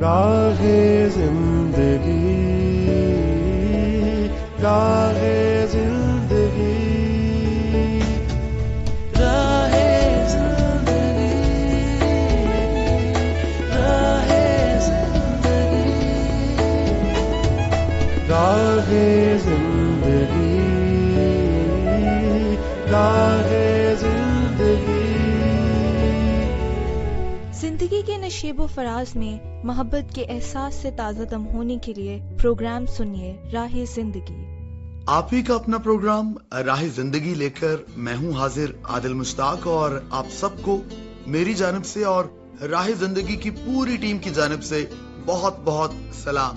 راہے زندگی راہے زندگی راہے زندگی راہے زندگی راہے زندگی راہے زندگی. زندگی کے نشیب و فراز میں محبت کے احساس سے تازہ دم ہونے کے لیے پروگرام سنیے راہ زندگی. آپ ہی کا اپنا پروگرام راہ زندگی لے کر میں ہوں حاضر عادل مشتاق، اور آپ سب کو میری جانب سے اور راہ زندگی کی پوری ٹیم کی جانب سے بہت بہت سلام.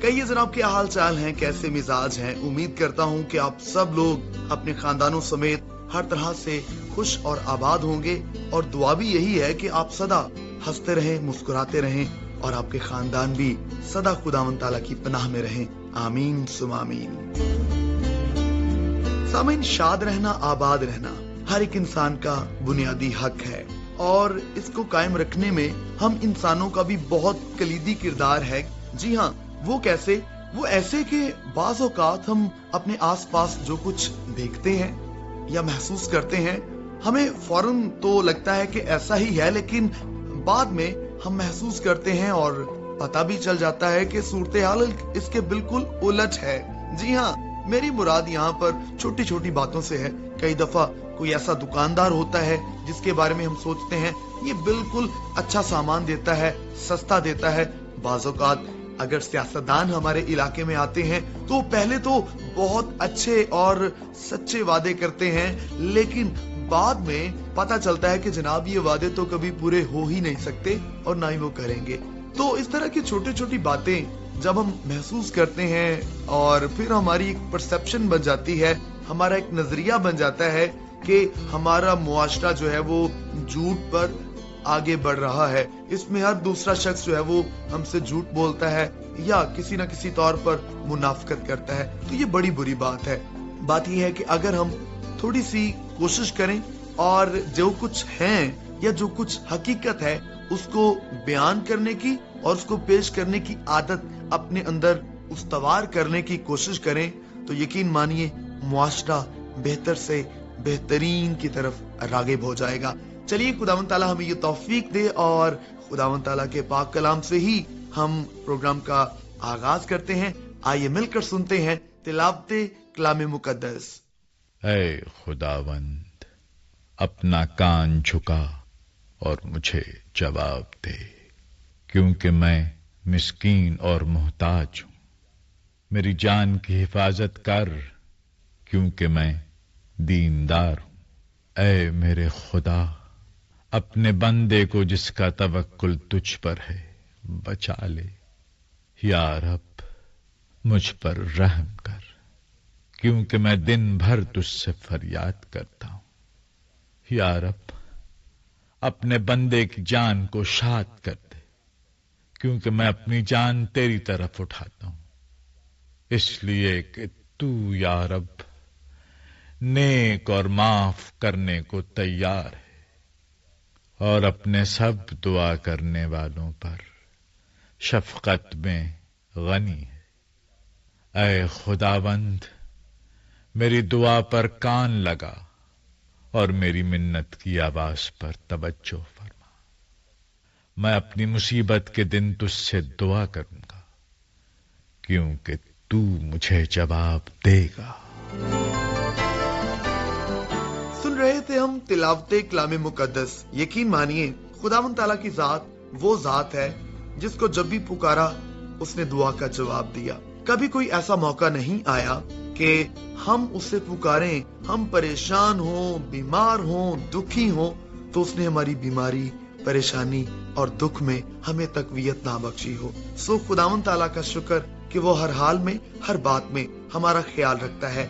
کہیے جناب کیا حال چال ہیں، کیسے مزاج ہیں؟ امید کرتا ہوں کہ آپ سب لوگ اپنے خاندانوں سمیت ہر طرح سے خوش اور آباد ہوں گے، اور دعا بھی یہی ہے کہ آپ سدا ہنستے رہیں، مسکراتے رہیں، اور آپ کے خاندان بھی سدا خداوند تعالیٰ کی پناہ میں رہیں. آمین ثم آمین. سامعین، شاد رہنا، آباد رہنا ہر ایک انسان کا بنیادی حق ہے، اور اس کو قائم رکھنے میں ہم انسانوں کا بھی بہت کلیدی کردار ہے. جی ہاں، وہ کیسے؟ وہ ایسے کہ بعض اوقات ہم اپنے آس پاس جو کچھ دیکھتے ہیں یا محسوس کرتے ہیں، ہمیں فوراً تو لگتا ہے کہ ایسا ہی ہے، لیکن بعد میں ہم محسوس کرتے ہیں اور پتہ بھی چل جاتا ہے کہ صورتحال اس کے بالکل الٹ ہے. جی ہاں، میری مراد یہاں پر چھوٹی چھوٹی باتوں سے ہے. کئی دفعہ کوئی ایسا دکاندار ہوتا ہے جس کے بارے میں ہم سوچتے ہیں یہ بالکل اچھا سامان دیتا ہے، سستا دیتا ہے. بعض اوقات اگر سیاستدان ہمارے علاقے میں آتے ہیں تو پہلے تو بہت اچھے اور سچے وعدے کرتے ہیں، لیکن بعد میں پتہ چلتا ہے کہ جناب یہ وعدے تو کبھی پورے ہو ہی نہیں سکتے اور نہ ہی وہ کریں گے. تو اس طرح کی چھوٹی چھوٹی باتیں جب ہم محسوس کرتے ہیں اور پھر ہماری ایک پرسپشن بن جاتی ہے، ہمارا ایک نظریہ بن جاتا ہے کہ ہمارا معاشرہ جو ہے وہ جھوٹ پر آگے بڑھ رہا ہے، اس میں ہر دوسرا شخص جو ہے وہ ہم سے جھوٹ بولتا ہے یا کسی نہ کسی طور پر منافقت کرتا ہے. تو یہ بڑی بری بات ہے. بات یہ ہے کہ اگر ہم تھوڑی سی کوشش کریں اور جو کچھ ہیں یا جو کچھ حقیقت ہے اس کو بیان کرنے کی اور اس کو پیش کرنے کی عادت اپنے اندر استوار کرنے کی کوشش کریں، تو یقین مانیے معاشرہ بہتر سے بہترین کی طرف راغب ہو جائے گا. چلیے خداوند تعالیٰ ہمیں یہ توفیق دے، اور خداوند تعالیٰ کے پاک کلام سے ہی ہم پروگرام کا آغاز کرتے ہیں. آئیے مل کر سنتے ہیں تلاوت کلام مقدس. اے خداوند، اپنا کان جھکا اور مجھے جواب دے، کیونکہ میں مسکین اور محتاج ہوں. میری جان کی حفاظت کر، کیونکہ میں دیندار ہوں. اے میرے خدا، اپنے بندے کو جس کا توکل تجھ پر ہے بچا لے. یا رب، مجھ پر رحم کر، کیونکہ میں دن بھر تجھ سے فریاد کرتا ہوں. یا رب، اپنے بندے کی جان کو شاد کر دے، کیونکہ میں اپنی جان تیری طرف اٹھاتا ہوں، اس لیے کہ تو یا رب نیک اور معاف کرنے کو تیار ہے اور اپنے سب دعا کرنے والوں پر شفقت میں غنی ہے. اے خداوند، میری دعا پر کان لگا اور میری منت کی آواز پر توجہ فرما. میں اپنی مصیبت کے دن تجھ سے دعا کروں گا، کیونکہ تو مجھے جواب دے گا. سن رہے تھے ہم تلاوت کلام مقدس. یقین مانیے خداوند تعالیٰ کی ذات وہ ذات ہے جس کو جب بھی پکارا اس نے دعا کا جواب دیا. کبھی کوئی ایسا موقع نہیں آیا کہ ہم اسے پکاریں، ہم پریشان ہوں، بیمار ہوں، دکھی ہوں، تو اس نے ہماری بیماری، پریشانی اور دکھ میں ہمیں تقویت نہ بخشی ہو. سو خداوند تعالیٰ کا شکر کہ وہ ہر حال میں، ہر بات میں ہمارا خیال رکھتا ہے.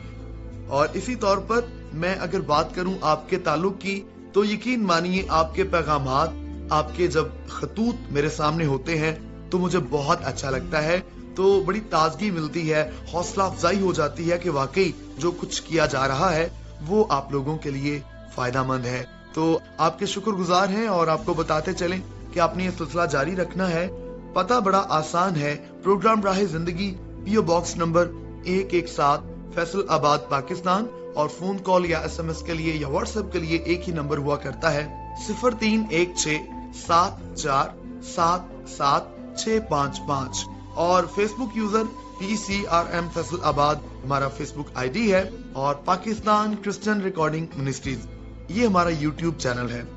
اور اسی طور پر میں اگر بات کروں آپ کے تعلق کی، تو یقین مانیے آپ کے پیغامات، آپ کے جب خطوط میرے سامنے ہوتے ہیں تو مجھے بہت اچھا لگتا ہے. تو بڑی تازگی ملتی ہے، حوصلہ افزائی ہو جاتی ہے کہ واقعی جو کچھ کیا جا رہا ہے وہ آپ لوگوں کے لیے فائدہ مند ہے. تو آپ کے شکر گزار ہیں اور آپ کو بتاتے چلیں کہ آپ نے یہ سلسلہ جاری رکھنا ہے. पता बड़ा आसान है, प्रोग्राम राह जिंदगी, PO box number 117, Faisalabad, Pakistan. और फोन कॉल या SMS के लिए या व्हाट्सएप के लिए एक ही नंबर हुआ करता है 0316747655। और फेसबुक यूजर PCRM फैसलाबाद हमारा फेसबुक ID है, और पाकिस्तान क्रिश्चियन रिकॉर्डिंग मिनिस्ट्रीज ये हमारा YouTube चैनल है।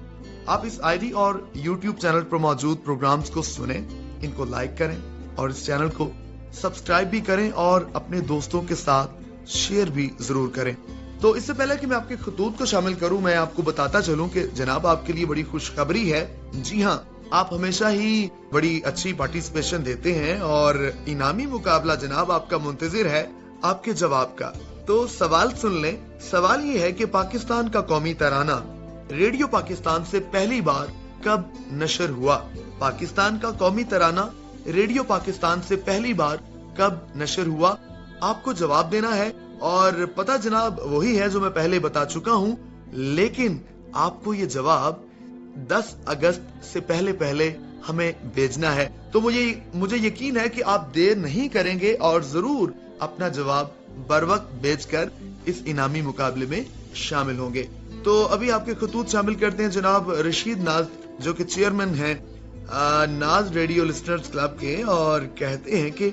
आप इस ID और YouTube चैनल पर मौजूद प्रोग्राम्स को सुने, इनको लाइक करें और इस चैनल को सब्सक्राइब भी करें और अपने दोस्तों के साथ शेयर भी जरूर करें। तो इससे पहले कि मैं आपके खतूत को शामिल करूं, मैं आपको बताता चलूं कि जनाब आपके लिए बड़ी खुशखबरी है। जी हाँ, आप हमेशा ही बड़ी अच्छी पार्टिसिपेशन देते हैं और इनामी मुकाबला जनाब आपका मुंतजिर है आपके जवाब का। तो सवाल सुन लें। सवाल ये है कि पाकिस्तान का कौमी तराना रेडियो पाकिस्तान से पहली बार कब नशर हुआ? पाकिस्तान का कौमी तराना रेडियो पाकिस्तान से पहली बार कब नशर हुआ? आपको जवाब देना है और पता जनाब वही है जो मैं पहले बता चुका हूँ, लेकिन आपको ये जवाब 10 अगस्त से पहले हमें भेजना है। तो मुझे यकीन है कि आप देर नहीं करेंगे और जरूर अपना जवाब बर वक्त भेजकर इस इनामी मुकाबले में शामिल होंगे। तो अभी आपके खतूत शामिल करते हैं जनाब रशीद नाज, जो कि चेयरमैन हैं नाज रेडियो लिस्टनर्स क्लब के, और कहते हैं कि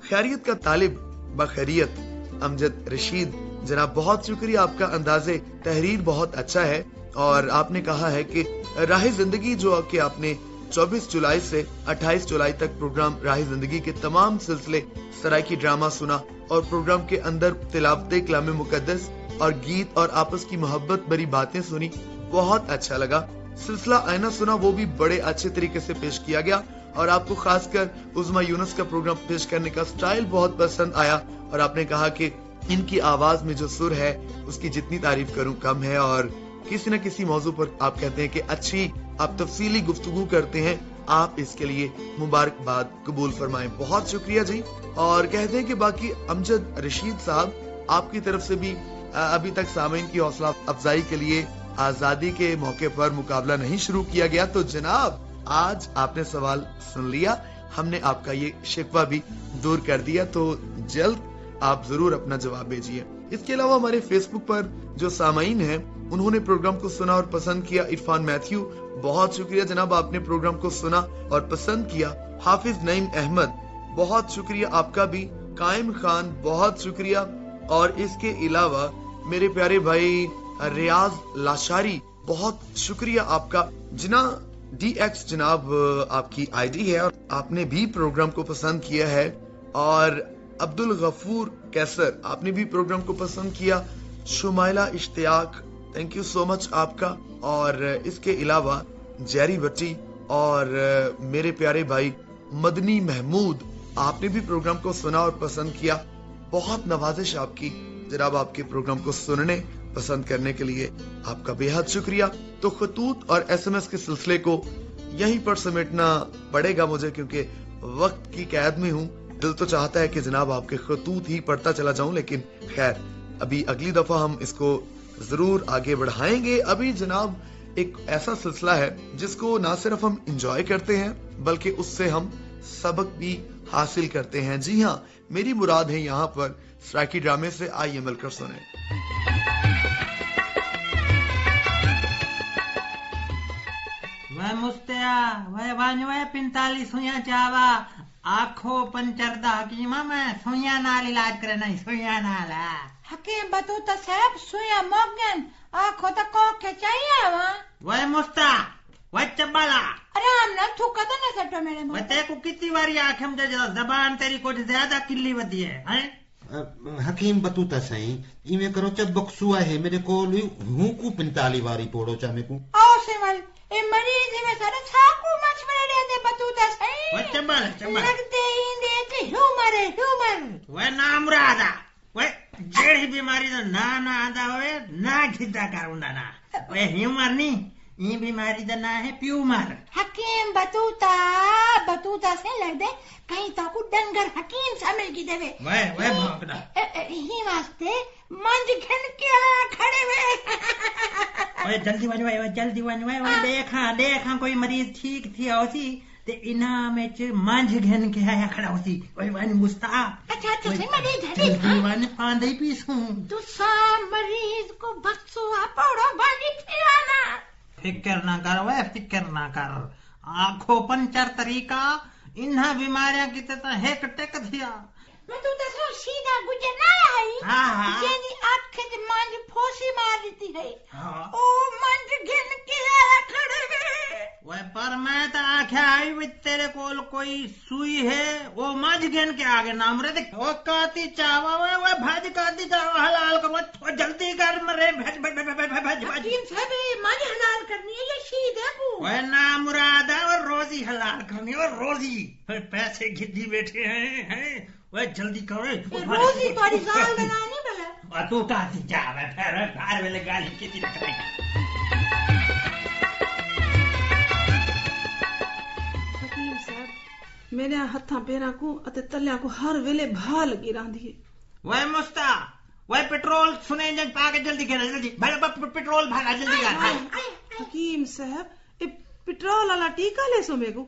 खैरियत का तालिब बखैरियत अमजद रशीद। जनाब बहुत शुक्रिया, आपका अंदाज़े तहरीर बहुत अच्छा है और आपने कहा है कि राह जिंदगी जो कि आपने 24 जुलाई से 28 जुलाई तक प्रोग्राम राह जिंदगी के तमाम सिलसिले सराइकी ड्रामा सुना और प्रोग्राम के अंदर तिलावते कलाम मुकद्दस और गीत और आपस की मोहब्बत भरी बातें सुनी, बहुत अच्छा लगा। सिलसिला आईना सुना, वो भी बड़े अच्छे तरीके से पेश किया गया और आपको खासकर उज़मा यूनुस का प्रोग्राम पेश करने का स्टाइल बहुत पसंद आया और आपने कहा कि इनकी आवाज में जो सुर है उसकी जितनी तारीफ करूं कम है, और किसी न किसी मौजू पर आप कहते हैं कि अच्छी आप तफसीली गुफ्तगू करते हैं, आप इसके लिए मुबारकबाद कबूल फरमाएं। बहुत शुक्रिया जी। और कहते हैं कि बाकी अमजद रशीद साहब आपकी तरफ से भी अभी तक सामीन की हौसला अफजाई के लिए आजादी के मौके पर मुकाबला नहीं शुरू किया गया। तो जनाब आज आपने सवाल सुन लिया, हमने आपका ये शिकवा भी दूर कर दिया, तो जल्द आप जरूर अपना जवाब भेजिए। इसके अलावा हमारे फेसबुक पर जो सामाइन हैं उन्होंने प्रोग्राम को सुना और पसंद किया। इरफान मैथ्यू, बहुत शुक्रिया जनाब, आपने प्रोग्राम को सुना और पसंद किया। हाफिज नईम अहमद, बहुत शुक्रिया आपका भी। कायम खान, बहुत शुक्रिया। और इसके अलावा मेरे प्यारे भाई रियाज लाशारी, बहुत शुक्रिया आपका। जिना DX जनाब आपकी ID है और आपने भी प्रोग्राम को पसंद किया है। और अब्दुल गफूर कैसर, आपने भी प्रोग्राम को पसंद किया। Shumaila Ishtiaq, thank you so much आपका। और इसके अलावा जेरी भट्टी और मेरे प्यारे भाई मदनी महमूद, आपने भी प्रोग्राम को सुना और पसंद किया। बहुत नवाजिश आपकी जनाब, आपके प्रोग्राम को सुनने पसंद करने के लिए आपका बेहद शुक्रिया। तो खतूत और SMS के सिलसिले को यहीं पर समेटना पड़ेगा मुझे, क्योंकि वक्त की कैद में हूँ। दिल तो चाहता है कि जनाब आपके खतूत ही पढ़ता चला जाऊं, लेकिन खैर अभी अगली दफा हम इसको जरूर आगे बढ़ाएंगे। अभी जनाब एक ऐसा सिलसिला है जिसको ना सिर्फ हम इंजॉय करते हैं बल्कि उससे हम सबक भी हासिल करते हैं। जी हाँ, मेरी मुराद है यहाँ पर सराइकी ड्रामे से, आइए मिलकर सुने। वह मुस्तिया वह वांजवा 45 हुआ चावा आखो पंचरदा हकीमा में सुइया नाल इलाज करे नहीं सुइया नाल हकीम बतूता साहब सुइया मोगन आखो तो को के चाहिए वह मुस्ता वह चबाला आराम ना थूका तो ना सटो मेरे मुंह बते को कितनी बारी आंखें में जबान तेरी कुछ ज्यादा किल्ली वधी है हकीम बतूता सही इमे करो च बक्सुआ है मेरे को हूं को 45 वारी पोड़ो चा में को आओ सेवल ए मरीज में सारे छाकू मछमरे दे बतूता सही वह चबाला लगते ही देते ह्यूमर वह नाम राजा वह जेड़ी बीमारी तो ना आंदा होवे ना खिदा करूंदा ना वह ह्यूमर नहीं ये बीमारी का ना है प्यूमर। हकीम बतूता से लग दे कहीं तो को डंगर हकीम समझ की देवे वह भौंकदा ही वास्ते मंज घन के खड़े हुए ओए जल्दी वनवा देखा कोई मरीज ठीक थी औसी تے انعام وچ مانجھ گھن کے آیا کھڑا ہوسی اوے وانی مستا اچھا تسی مریض ہے وانی پاندے پیسوں تسا مریض کو بخشو پڑو بانی پھرانا فکر نہ کر وہ فکر نہ کر آنکھوں پنچر طریقہ انہاں بیماریاں کی تے ہیک ٹک تھیا میں تو دسو سیدھا گجر نہ آئی ہاں جنی آنکھ تے مانج پھوسی مار دیتی ہے ہاں او مانج گھن کے آیا کھڑے وے وہ پر میں تو آنکھیں آئی ہوئی تیرے کول کوئی سوئی ہے وہ مجھ گھن کے آگے نام رہے دیکھ وہ کاتی چاوا وہ بھج کاتی چاوا حلال کرو وہ جلدی کر مرے بھج بھج بھج بھج بھج بھج حکیم صاحب مانج حلال کرنی ہے یا شہید ہے ابو وہ نام مراد ہے اور روزی حلال کرنی ہے اور روزی پیسے گدی بیٹھے ہیں وہ جلدی کرو روزی تاری زال بنانی بلا اور تو کاتی چاوا پھر بھار ویلے گالی کیتی رکھ رہی میرے ہاتھاں پیراں کو اتے تلیاں کو ہر ویلے بھا لگی رہندی ہے وہ مستا وہ پٹرول سنے جن پا کے جلدی کرنا جلدی پٹرول بھاگا جلدی کر حکیم صاحب اے پٹرول والا ٹیکا لے سو میرے کو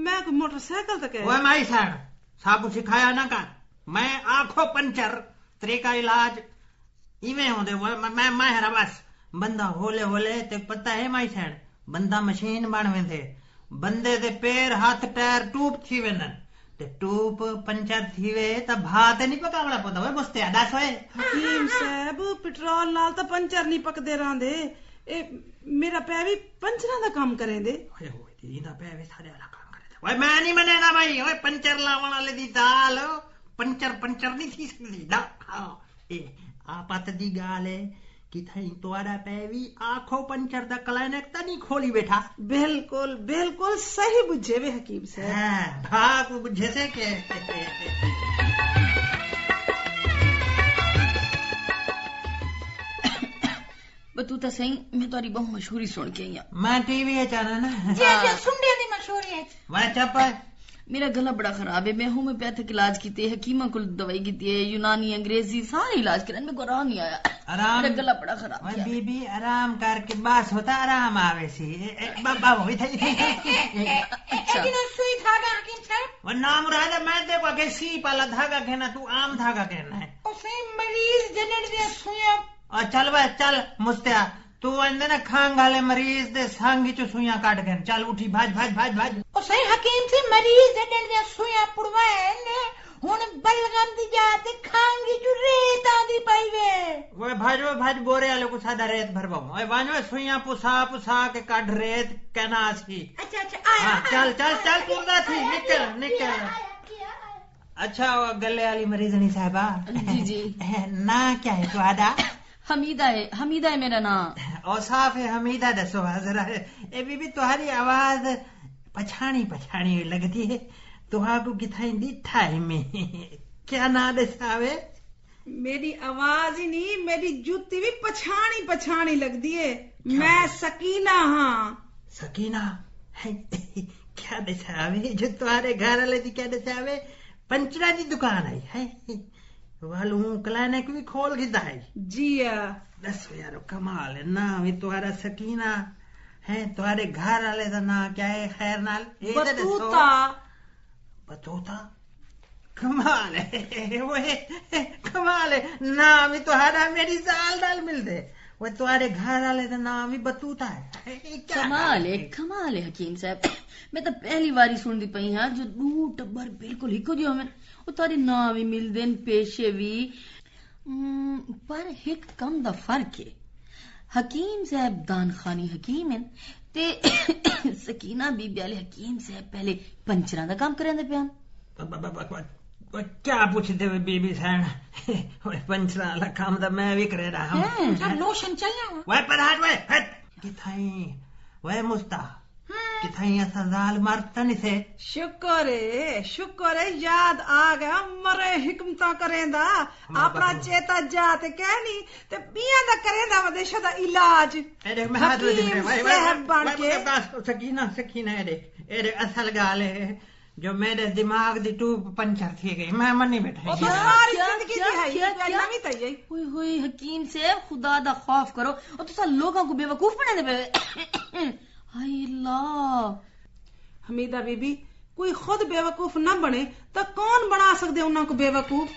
میں کو موٹر سائیکل تک وہ مائی سر سابو سکھایا نہ کر میں آنکھوں پنچر طریقہ علاج ایویں ہوندے میں ماہر بس بندہ ہولے ہولے تے پتہ ہے مائی سر بندہ مشین بن ویندے بندے دے پیر ہاتھ ٹائر ٹوب تھی وینن تے ٹوب پنچر تھی وے تے بھات نہیں پکاونا پوندا اوے مستیا دس ہوئے حکیم صاحب پٹرول نال تے پنچر نہیں پکدے رہندے اے میرا پے بھی پنچراں دا کام کریں دے اوئے ہوئے ایندا پے وی سارے والا کام کرے اوے میں نہیں منے گا بھائی اوے پنچر لاون والے دی دال پنچر نہیں تھی سکدی دا ہاں اے آپت دی گال ہے کہ تھئی توڑا پے وی آنکھوں پنچر دا کلینک تا نہیں کھولی بیٹھا بالکل بالکل صحیح بجھے وے حکیم صاحب ہاں بھاگ بجھے سے کہ بتوتا سہی میں تاری بہت مشہوری سن کے آئی ہوں میں ٹی وی چانا نا جی جی سنڈے دی مشہوری ہے میں چپ میرا گلا بڑا خراب ہے میں ہومیوپیتھک علاج کیتے حکیمہ کو دوائی کیتی ہے یونانی انگریزی سارے علاج کرن میں کو آرام نہیں آیا آرام میرا گلا بڑا خراب ہے بی بی آرام کر کے بس ہوتا آرام آوے سی بابا ہوئی تھی لیکن سوئی دھاگا حکیم صاحب وہ نام مراد میں دیکھو کہ سی پالا دھاگا کہنا تو عام دھاگا کہنا ہے اسے مریض جنن دے سویا اور چل بھائی چل مستیا تو اندے نا کھانگ والے مریض دے سانگی چو سویاں کاٹ گئے چل اٹھی بھاج بھاج بھاج بھاج اسے حکیم سے مریض جنن دے سویا پڑوائے ہن بلغم دی جاتے کھانگی جو ریت آندی پائی وے وہ بھاج بورے والے کو سادہ ریت بھرواؤں اے وانو سویاں پسا کے کاٹ ریت کہنا سی اچھا اچھا چل چل چل پورا تھی نکل اچھا وہ گلے والی مریضنی صاحبہ جی جی نا کیا ہے تہاڈا حمیدہ ہے میرا نام اوصاف ہے حمیدہ دسو ذرا اے بی بی تہاری آواز پچھاڑی لگتی ہے تہاں کو کتھائیں ڈٹھا ہے میں کیا نا دساوے میری آواز ہی نہیں میری جوتی بھی پچھاڑی لگتی ہے میں سکینہ ہاں سکینہ کیا دساوے جو تہارے گھر والے دی کیا دساوے پنچرا دی دکان آئی ہے والوں کلینک بھی کھول گیا ہے جی دسو یارو کمال ہے نام ہی تہارا سکینہ ہے تہارے گھر والے دا نام کیا ہے خیر نال بتوتا کمال ہے وہ کمال ہے نام ہی تہارا میری سال نال مل دے وہ تہارے گھر والے دا نام ہی بتوتا ہے کمال ہے حکیم صاحب میں تو پہلی باری سن دی پئی ہاں جو دو ٹبر بالکل ہکو جو ہمیں وہ تاری نام ہی مل دین پیشے بھی پر ایک کم دا فرق ہے حکیم صاحب دان خانی حکیم ہیں تے سکینہ بی بی والے حکیم صاحب پہلے پنچراں دا کام کریں دے پیان کیا پوچھتے ہوئے بی بی سین پنچراں والا کام دا میں بھی کرے رہا ہوں لوشن چلنا وہ پر ہٹ وہ کتھائیں وہ مستا کتھائیں ایسا زال مرتن سے شکر ہے یاد آ گیا مرے حکمتا کریں دا اپنا چیتا جاتے کہنی تے بیاں دا کریں دا ودیشہ دا علاج حکیم صاحب بن کے سکینہ اے اصل گال ہے جو میرے دماغ دی ٹوب پنچر تھی گئی میں منی بیٹھا ساری زندگی دی ہے یہ نویں تے یہی ہوئی حکیم سے خدا دا خوف کرو اور تسا لوگاں کو بے وقوف بنے دے ہائے اللہ हमीदा बीबी कोई खुद बेवकूफ न बने तो कौन बना सकते उन्हों को बेवकूफ।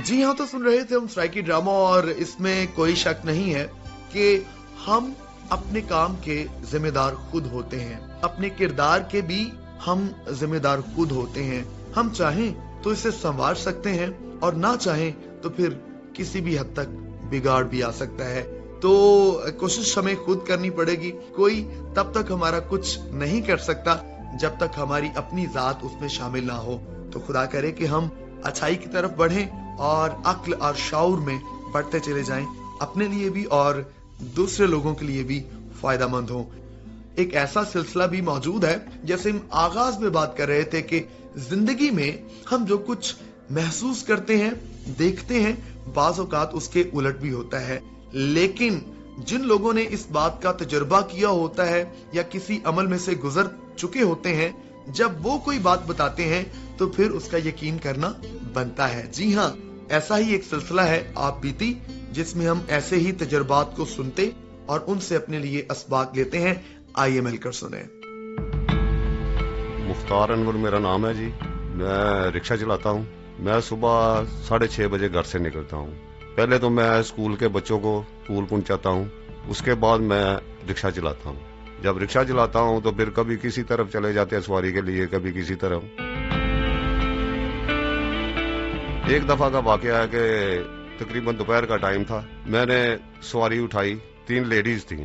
जी हाँ, तो सुन रहे थे हम स्ट्राइकी ड्रामा, और इसमें कोई शक नहीं है कि हम अपने काम के जिम्मेदार खुद होते हैं, अपने किरदार के भी हम जिम्मेदार खुद होते हैं। हम चाहें तो इसे संवार सकते हैं और ना चाहें तो फिर किसी भी हद तक बिगाड़ भी आ सकता है। तो कोशिश हमें खुद करनी पड़ेगी। कोई तब तक हमारा कुछ नहीं कर सकता जब तक हमारी अपनी जात उसमें शामिल ना हो। तो खुदा करे कि हम अच्छाई की तरफ बढ़ें और अक्ल और शाऊर में बढ़ते चले जाएं, अपने लिए भी और दूसरे लोगों के लिए भी फायदेमंद हो। एक ऐसा सिलसिला भी मौजूद है, जैसे हम आगाज में बात कर रहे थे कि जिंदगी में हम जो कुछ महसूस करते हैं, देखते हैं, बाज़ औक़ात उसके उलट भी होता है। लेकिन जिन लोगों ने इस बात का तजुर्बा किया होता है या किसी अमल में से गुजर चुके होते हैं, जब वो कोई बात बताते हैं तो फिर उसका यकीन करना बनता है। जी हाँ, ऐसा ही एक सिलसिला है आप बीती, जिसमें हम ऐसे ही तजुर्बात को सुनते और उनसे अपने लिए असबाक लेते हैं। आइए मिलकर सुने। मुख्तार अनवर मेरा नाम है जी। मैं रिक्शा चलाता हूँ। मैं सुबह 6:30 बजे घर से निकलता हूँ। पहले तो मैं स्कूल के बच्चों को स्कूल पहुँचाता हूँ, उसके बाद मैं रिक्शा चलाता हूँ। जब रिक्शा चलाता हूँ तो फिर कभी किसी तरफ चले जाते हैं सवारी के लिए, कभी किसी तरफ। एक दफा का वाकया है कि तकरीबन दोपहर का टाइम था, मैंने सवारी उठाई, 3 लेडीज थी।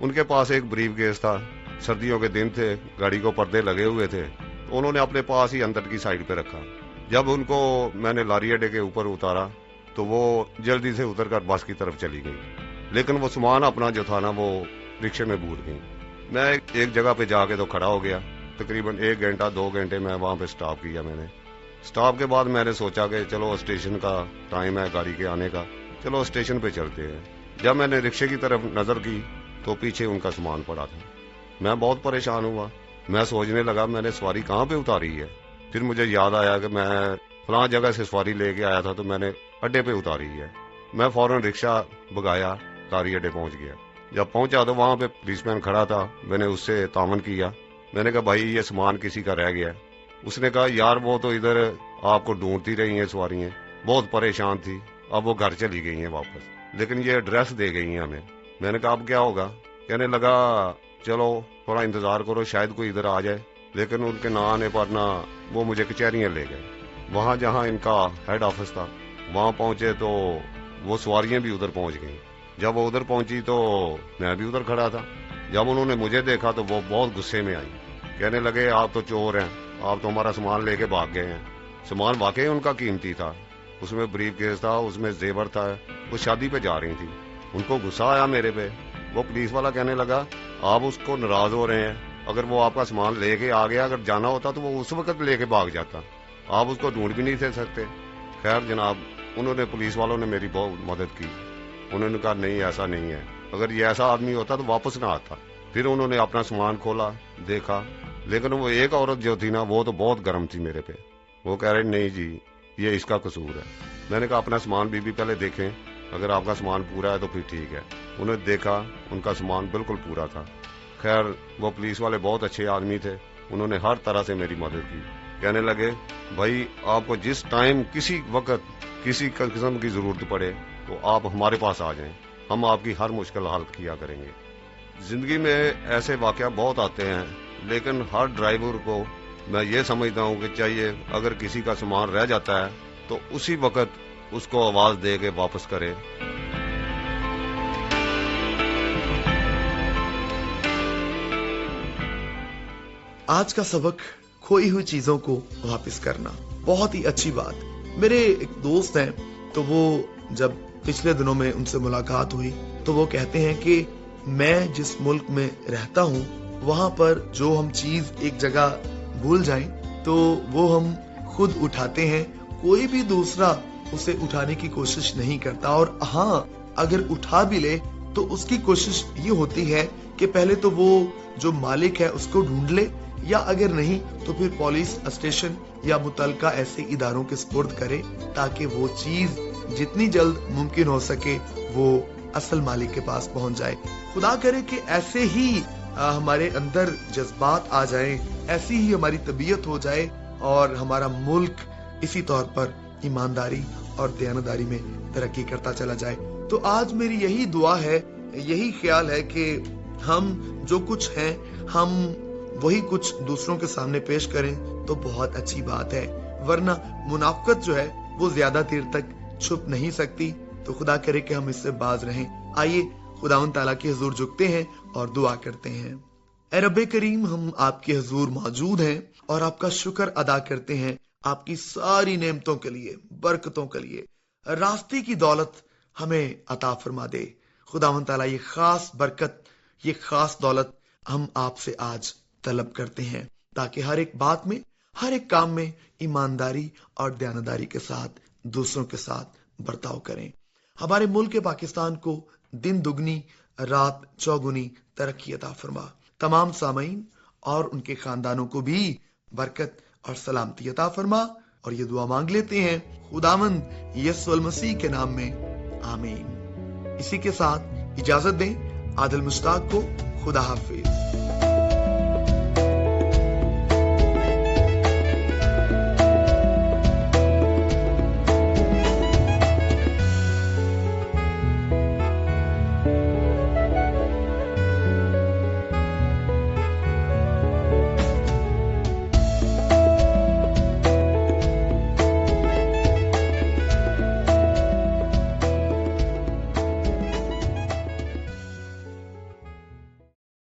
उनके पास एक ब्रीफ केस था, सर्दियों के दिन थे, गाड़ी को पर्दे लगे हुए थे, तो उन्होंने अपने पास ही अंदर की साइड पे रखा। जब उनको मैंने लारी अड्डे के ऊपर उतारा तो वो जल्दी से उतर कर बस की तरफ चली गई, लेकिन वो सामान अपना जो था ना वो रिक्शे में भूल गई। मैं एक जगह पे जाके तो खड़ा हो गया। तकरीबन 1 घंटा 2 घंटे मैं वहां पे स्टॉप किया। मैंने स्टॉप के बाद मैंने सोचा कि चलो स्टेशन का टाइम है गाड़ी के आने का, चलो स्टेशन पे चलते हैं। जब मैंने रिक्शे की तरफ नजर की तो पीछे उनका सामान पड़ा था। मैं बहुत परेशान हुआ। मैं सोचने लगा मैंने सवारी कहाँ पे उतारी है। फिर मुझे याद आया कि मैं फलां जगह से सवारी लेके आया था तो मैंने अड्डे पे उतारी है। मैं फौरन रिक्शा भगाया, लारी अड्डे पहुंच गया। जब पहुंचा तो वहां पे पुलिसमैन खड़ा था। मैंने उससे तामन किया। मैंने कहा भाई ये सामान किसी का रह गया। उसने कहा यार वो तो इधर आपको ढूंढती रही हैं सवारियां, बहुत परेशान थी, अब वो घर चली गई हैं वापस, लेकिन ये एड्रेस दे गई हैं हमें। मैंने कहा अब क्या होगा? कहने लगा चलो थोड़ा इंतजार करो, शायद कोई इधर आ जाए। लेकिन उनके ना आने पर ना वो मुझे कचहरियां ले गए। वहां जहां इनका हेड ऑफिस था वहां पहुंचे तो वो सवारियां भी उधर पहुंच गई। जब वो उधर पहुंची तो मैं भी उधर खड़ा था। जब उन्होंने मुझे देखा तो वो बहुत गुस्से में आई। कहने लगे आप तो चोर हैं, आप तो हमारा सामान लेके भाग गए हैं। सामान वाकई उनका कीमती था, उसमें ब्रीफ केस था, उसमें जेवर था। वो शादी पे जा रही थी। उनको गुस्सा आया मेरे पे। वो पुलिस वाला कहने लगा आप उसको नाराज हो रहे हैं, अगर वो आपका सामान लेके आ गया, अगर जाना होता तो वो उस वक्त लेके भाग जाता, आप उसको ढूंढ भी नहीं दे सकते। खैर जनाब, उन्होंने पुलिस वालों ने मेरी बहुत मदद की। उन्होंने कहा नहीं ऐसा नहीं है, अगर ये ऐसा आदमी होता तो वापस ना आता। फिर उन्होंने अपना सामान खोला, देखा, लेकिन वो एक औरत जो थी ना वो तो बहुत गर्म थी मेरे पे। वो कह रहे नहीं जी ये इसका कसूर है। मैंने कहा अपना सामान बीबी पहले देखें, अगर आपका सामान पूरा है तो फिर ठीक है। उन्होंने देखा, उनका सामान बिल्कुल पूरा था। खैर वो पुलिस वाले बहुत अच्छे आदमी थे, उन्होंने हर तरह से मेरी मदद की। कहने लगे भाई आपको जिस टाइम किसी वक्त किसी किस्म की जरूरत पड़े तो आप हमारे पास आ जाएं, हम आपकी हर मुश्किल हल किया करेंगे। जिंदगी में ऐसे वाकया बहुत आते हैं, लेकिन हर ड्राइवर को मैं ये समझता हूँ कि चाहिए अगर किसी का सामान रह जाता है तो उसी वक्त उसको आवाज दे के वापस करे। आज का सबक खोई हुई चीजों को वापस करना, बहुत ही अच्छी बात। मेरे एक दोस्त हैं, तो वो जब पिछले दिनों में उनसे मुलाकात हुई तो वो कहते हैं कि मैं जिस मुल्क में रहता हूँ वहां पर जो हम चीज एक जगह भूल जाएं तो वो हम खुद उठाते हैं, कोई भी दूसरा उसे उठाने की कोशिश नहीं करता। और हाँ, अगर उठा भी ले तो उसकी कोशिश ये होती है कि पहले तो वो जो मालिक है उसको ढूंढ ले, या अगर नहीं तो फिर पुलिस स्टेशन या मुतलका ऐसे इदारों के सुपुर्द करे ताकि वो चीज जितनी जल्द मुमकिन हो सके वो असल मालिक के पास पहुंच जाए। खुदा करे कि ऐसे ही हमारे अंदर जज्बात आ जाएं, ऐसी ही हमारी तबीयत हो जाए और हमारा मुल्क इसी तौर पर ईमानदारी और दयानतदारी में तरक्की करता चला जाए। तो आज मेरी यही दुआ है, यही ख्याल है कि हम जो कुछ हैं हम वही कुछ दूसरों के सामने पेश करें तो बहुत अच्छी बात है, वरना मुनाफिकत जो है वो ज्यादा देर तक छुप नहीं सकती। तो खुदा करे कि हम इससे बाज रहें। आइए खुदावंद ताला के हुजूर झुकते हैं और दुआ करते हैं। ऐ रब्बे करीम, हम आपके हुजूर मौजूद हैं और आपका शुक्र अदा करते हैं आपकी सारी नेमतों के लिए, बरकतों के लिए। रास्ते की दौलत हमें अता फरमा दे खुदावंद ताला। ये खास बरकत, ये खास दौलत हम आपसे आज तलब करते हैं ताकि हर एक बात में, हर एक काम में ईमानदारी और दयानतदारी के साथ दूसरों के साथ बर्ताव करें। हमारे मुल्क पाकिस्तान को दिन दुगनी रात चौगुनी तरक्की अता फरमा। तमाम सामीन और उनके खानदानों को भी बरकत और सलामती अता फरमा। और ये दुआ मांग लेते हैं खुदावंद यीशु मसीह के नाम में, आमीन। इसी के साथ इजाजत दें आदिल मुश्ताक को। खुदा हाफिज।